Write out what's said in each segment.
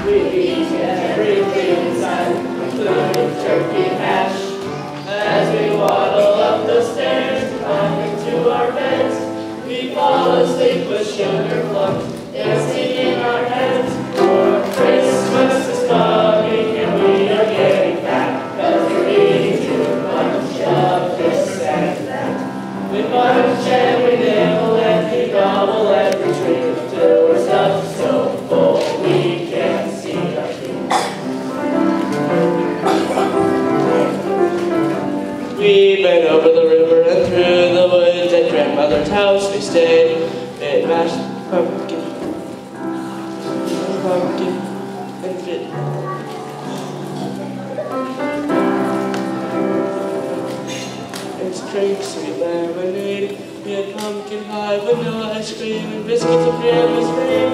We eat everything inside, including turkey hash. As we waddle up the stairs, climbing to our beds, we fall asleep with sugar plums dancing in our heads. For Christmas is coming and we are getting fat, 'cause we're eating too much of this and that. We munch and we nibble and we gobble every treat, till we're stuffed so full we can't see our feet. We went over the river and through the woods. At grandmother's house we stayed. It mashed pumpkin and fit. And drank sweet lemonade. We had pumpkin pie, vanilla ice cream, and biscuits of grandma's cream.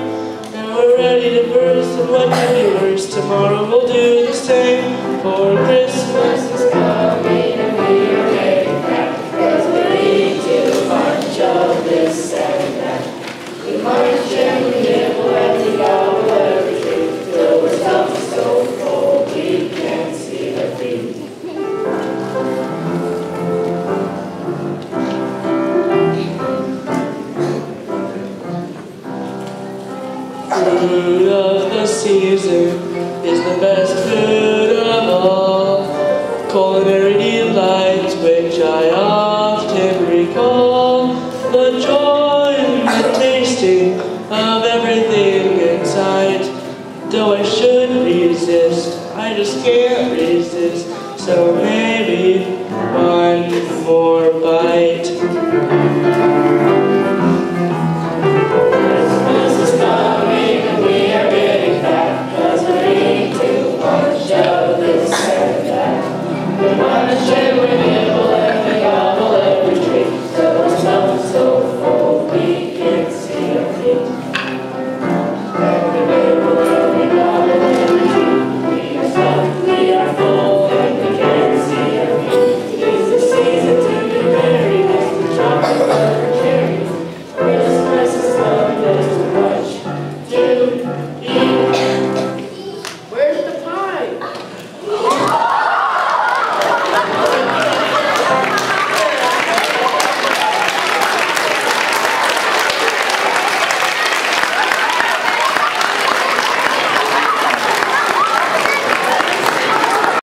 Now we're ready to burst, and what could be worse? Tomorrow we'll do the same. For Christmas is coming and we are getting fat, 'cause we eat too much of this and that. We munch and we nibble and we gobble every treat, till we're stuffed so full we can't see our feet. Food of the season is the best food of all. Culinary delights which I often recall. The joy in the tasting of everything in sight. Though I should resist, I just can't resist. So